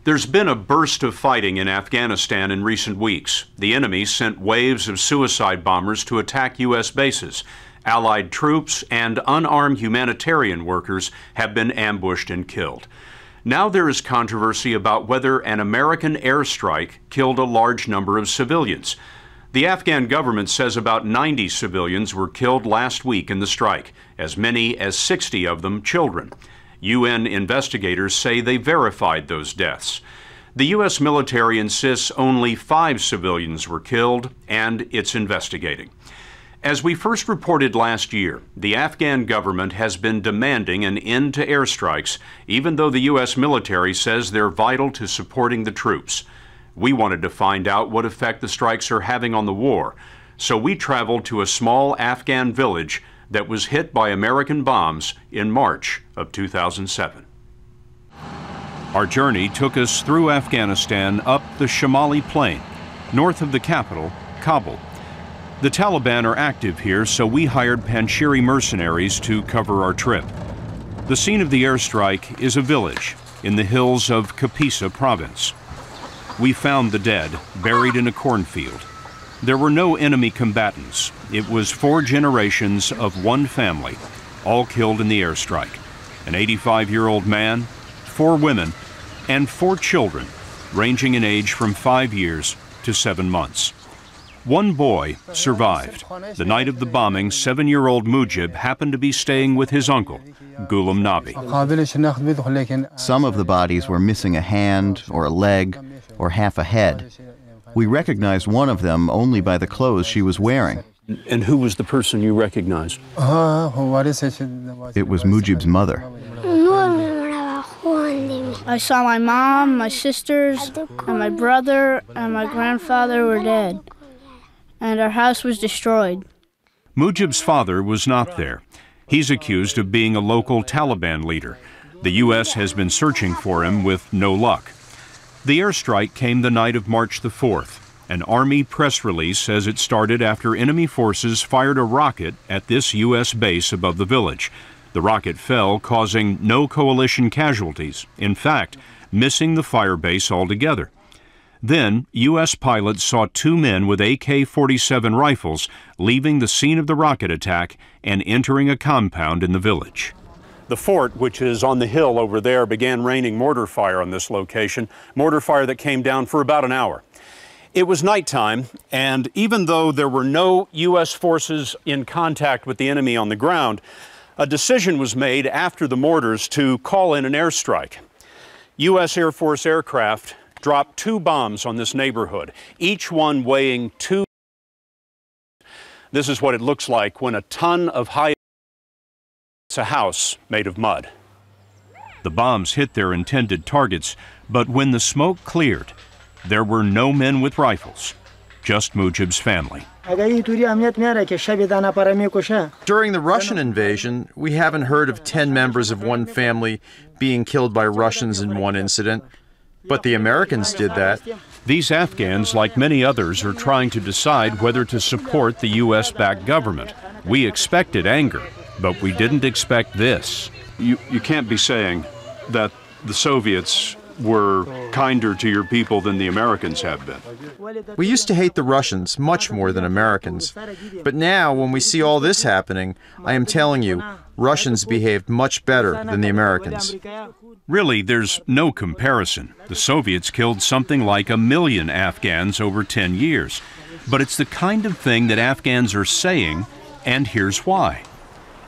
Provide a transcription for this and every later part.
There's been a burst of fighting in Afghanistan in recent weeks. The enemy sent waves of suicide bombers to attack U.S. bases. Allied troops and unarmed humanitarian workers have been ambushed and killed. Now there is controversy about whether an American airstrike killed a large number of civilians. The Afghan government says about 90 civilians were killed last week in the strike, as many as 60 of them children. UN investigators say they verified those deaths. The U.S. military insists only 5 civilians were killed, and it's investigating. As we first reported last year, the Afghan government has been demanding an end to airstrikes, even though the U.S. military says they're vital to supporting the troops. We wanted to find out what effect the strikes are having on the war, so we traveled to a small Afghan village that was hit by American bombs in March of 2007. Our journey took us through Afghanistan up the Shamali Plain, north of the capital, Kabul. The Taliban are active here, so we hired Panjshiri mercenaries to cover our trip. The scene of the airstrike is a village in the hills of Kapisa province. We found the dead buried in a cornfield. There were no enemy combatants. It was 4 generations of one family, all killed in the airstrike. An 85-year-old man, 4 women, and 4 children, ranging in age from 5 years to 7 months. One boy survived. The night of the bombing, 7-year-old Mujib happened to be staying with his uncle, Ghulam Nabi. Some of the bodies were missing a hand or a leg or half a head. We recognized one of them only by the clothes she was wearing. And who was the person you recognized? It was Mujib's mother. I saw my mom, my sisters, and my brother and my grandfather were dead, and our house was destroyed. Mujib's father was not there. He's accused of being a local Taliban leader. The U.S. has been searching for him with no luck. The airstrike came the night of March the 4th. An Army press release says it started after enemy forces fired a rocket at this U.S. base above the village. The rocket fell, causing no coalition casualties. In fact, missing the fire base altogether. Then, U.S. pilots saw 2 men with AK-47 rifles leaving the scene of the rocket attack and entering a compound in the village. The fort, which is on the hill over there, began raining mortar fire on this location, mortar fire that came down for about an hour. It was nighttime, and even though there were no U.S. forces in contact with the enemy on the ground, a decision was made after the mortars to call in an airstrike. U.S. Air Force aircraft dropped 2 bombs on this neighborhood, each one weighing 2. This is what it looks like when a ton of It's a house made of mud. The bombs hit their intended targets, but when the smoke cleared, there were no men with rifles, just Mujib's family. During the Russian invasion, we haven't heard of 10 members of one family being killed by Russians in one incident, but the Americans did that. These Afghans, like many others, are trying to decide whether to support the U.S.-backed government. We expected anger, but we didn't expect this. You can't be saying that the Soviets were kinder to your people than the Americans have been. We used to hate the Russians much more than Americans. But now, when we see all this happening, I am telling you, Russians behaved much better than the Americans. Really, there's no comparison. The Soviets killed something like 1 million Afghans over 10 years. But it's the kind of thing that Afghans are saying, and here's why.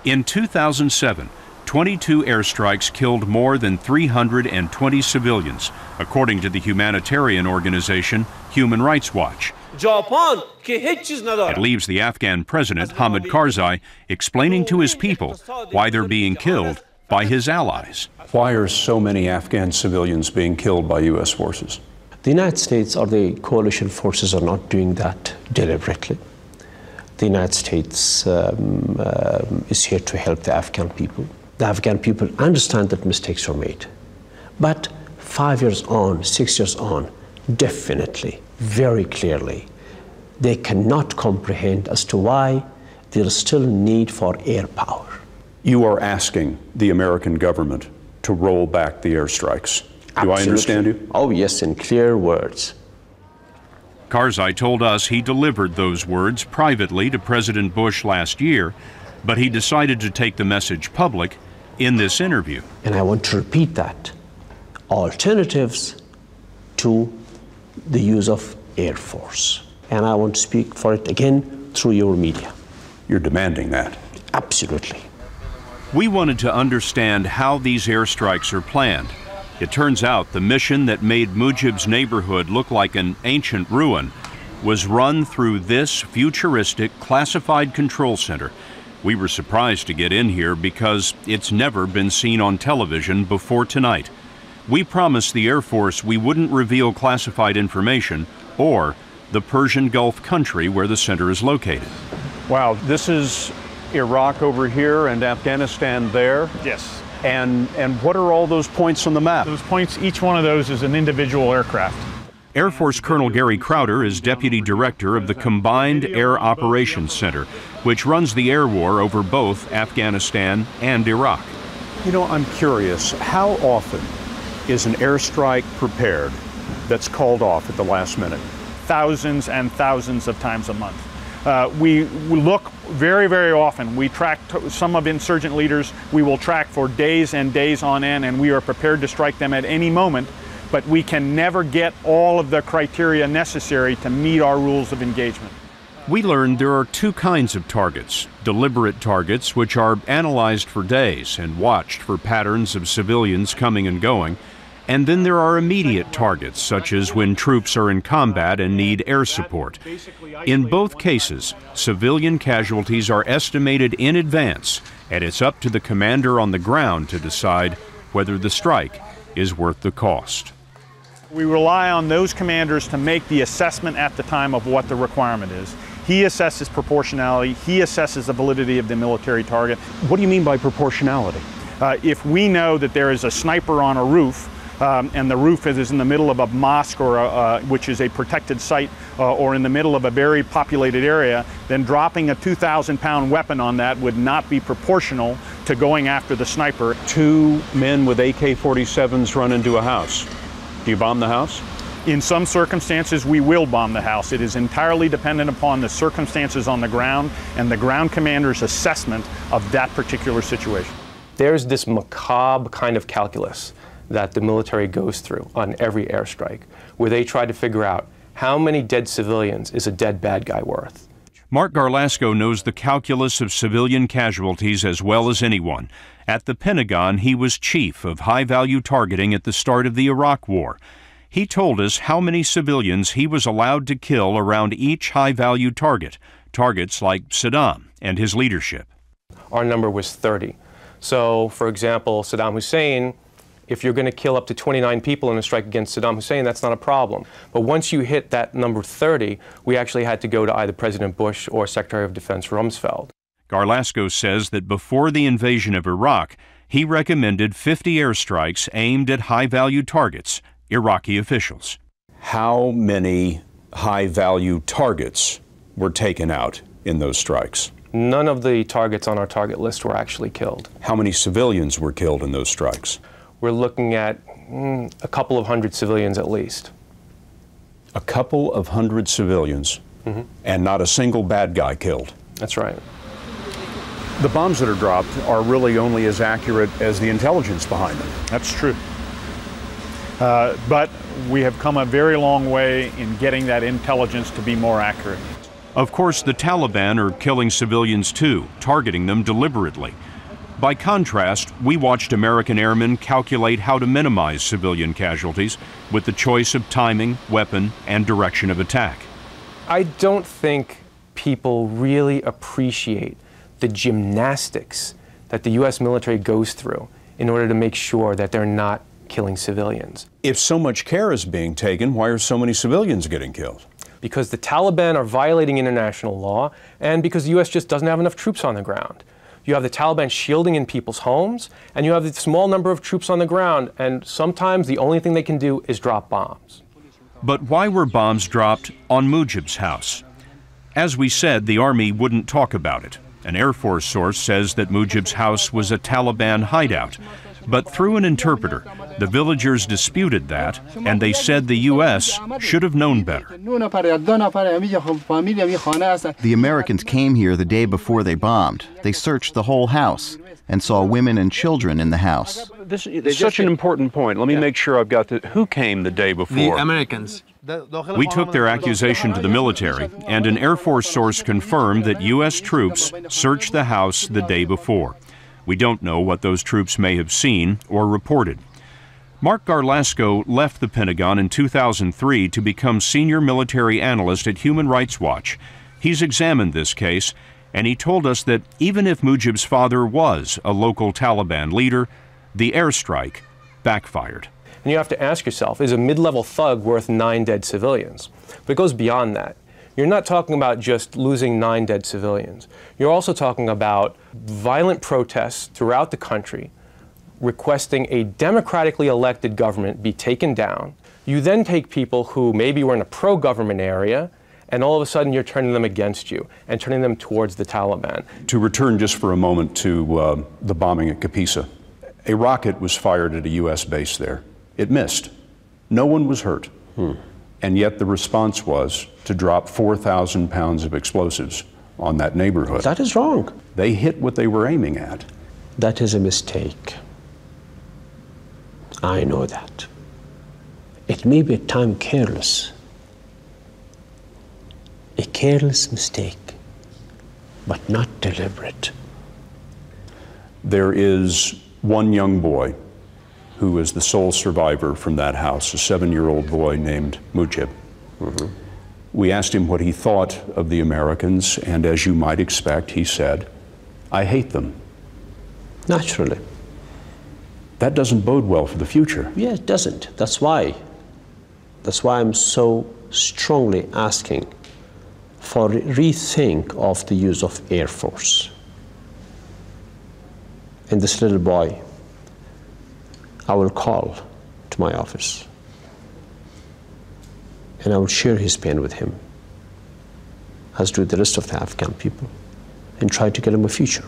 In 2007, 22 airstrikes killed more than 320 civilians, according to the humanitarian organization Human Rights Watch. It leaves the Afghan president, Hamid Karzai, explaining to his people why they're being killed by his allies. Why are so many Afghan civilians being killed by U.S. forces? The United States or the coalition forces are not doing that deliberately. The United States is here to help the Afghan people. The Afghan people understand that mistakes were made. But 5 years on, 6 years on, definitely, very clearly, they cannot comprehend as to why there is still need for air power. You are asking the American government to roll back the airstrikes. Do I understand you? Oh, yes, in clear words. Karzai told us he delivered those words privately to President Bush last year, but he decided to take the message public in this interview. And I want to repeat that. Alternatives to the use of Air Force. And I want to speak for it again through your media. You're demanding that? Absolutely. We wanted to understand how these airstrikes are planned. It turns out the mission that made Mujib's neighborhood look like an ancient ruin was run through this futuristic classified control center. We were surprised to get in here because it's never been seen on television before tonight. We promised the Air Force we wouldn't reveal classified information or the Persian Gulf country where the center is located. Wow, this is Iraq over here and Afghanistan there? Yes. And what are all those points on the map? Those points, each one of those is an individual aircraft. Air Force Colonel Gary Crowder is Deputy Director of the Combined Air Operations Center, which runs the air war over both Afghanistan and Iraq. You know, I'm curious, how often is an airstrike prepared that's called off at the last minute? Thousands and thousands of times a month. We look very, very often. We track some of insurgent leaders. We will track for days and days on end, and we are prepared to strike them at any moment, but we can never get all of the criteria necessary to meet our rules of engagement. We learned there are two kinds of targets: deliberate targets, which are analyzed for days and watched for patterns of civilians coming and going, and then there are immediate targets, such as when troops are in combat and need air support. In both cases, civilian casualties are estimated in advance, and it's up to the commander on the ground to decide whether the strike is worth the cost. We rely on those commanders to make the assessment at the time of what the requirement is. He assesses proportionality, he assesses the validity of the military target. What do you mean by proportionality? If we know that there is a sniper on a roof, and the roof is in the middle of a mosque or which is a protected site or in the middle of a very populated area, then dropping a 2,000-pound weapon on that would not be proportional to going after the sniper. Two men with AK-47s run into a house. Do you bomb the house? In some circumstances, we will bomb the house. It is entirely dependent upon the circumstances on the ground and the ground commander's assessment of that particular situation. There's this macabre kind of calculus that the military goes through on every airstrike, where they try to figure out how many dead civilians is a dead bad guy worth. Mark Garlasco knows the calculus of civilian casualties as well as anyone. At the Pentagon, he was chief of high-value targeting at the start of the Iraq War. He told us how many civilians he was allowed to kill around each high-value target, targets like Saddam and his leadership. Our number was 30. So, for example, Saddam Hussein, if you're going to kill up to 29 people in a strike against Saddam Hussein, that's not a problem. But once you hit that number 30, we actually had to go to either President Bush or Secretary of Defense Rumsfeld. Garlasco says that before the invasion of Iraq, he recommended 50 airstrikes aimed at high-value targets, Iraqi officials. How many high-value targets were taken out in those strikes? None of the targets on our target list were actually killed. How many civilians were killed in those strikes? We're looking at a couple of hundred civilians at least. A couple of hundred civilians, and not a single bad guy killed. That's right. The bombs that are dropped are really only as accurate as the intelligence behind them. That's true. But we have come a very long way in getting that intelligence to be more accurate. Of course, the Taliban are killing civilians too, targeting them deliberately. By contrast, we watched American airmen calculate how to minimize civilian casualties with the choice of timing, weapon, and direction of attack. I don't think people really appreciate the gymnastics that the U.S. military goes through in order to make sure that they're not killing civilians. If so much care is being taken, why are so many civilians getting killed? Because the Taliban are violating international law, and because the U.S. just doesn't have enough troops on the ground. You have the Taliban shielding in people's homes, and you have the small number of troops on the ground, and sometimes the only thing they can do is drop bombs. But why were bombs dropped on Mujib's house? As we said, the Army wouldn't talk about it. An Air Force source says that Mujib's house was a Taliban hideout. But through an interpreter, the villagers disputed that, and they said the U.S. should have known better. The Americans came here the day before they bombed. They searched the whole house and saw women and children in the house. This is such an important point. Let me make sure I've got who came the day before? The Americans. We took their accusation to the military, and an Air Force source confirmed that U.S. troops searched the house the day before. We don't know what those troops may have seen or reported. Mark Garlasco left the Pentagon in 2003 to become senior military analyst at Human Rights Watch. He's examined this case, and he told us that even if Mujib's father was a local Taliban leader, the airstrike backfired. And you have to ask yourself, is a mid-level thug worth 9 dead civilians? But it goes beyond that. You're not talking about just losing 9 dead civilians. You're also talking about violent protests throughout the country requesting a democratically elected government be taken down. You then take people who maybe were in a pro-government area, and all of a sudden you're turning them against you and turning them towards the Taliban. To return just for a moment to the bombing at Kapisa, a rocket was fired at a U.S. base there. It missed. No one was hurt. And yet the response was to drop 4,000 pounds of explosives on that neighborhood. That is wrong. They hit what they were aiming at. That is a mistake. I know that. It may be at times careless. A careless mistake, but not deliberate. There is one young boy who is the sole survivor from that house, a 7-year-old boy named Mujib. We asked him what he thought of the Americans, and as you might expect, he said, "I hate them." Naturally. That doesn't bode well for the future. Yeah, it doesn't. That's why I'm so strongly asking for a rethink of the use of Air Force. And this little boy, I will call to my office and I will share his pain with him, as do the rest of the Afghan people, and try to get him a future.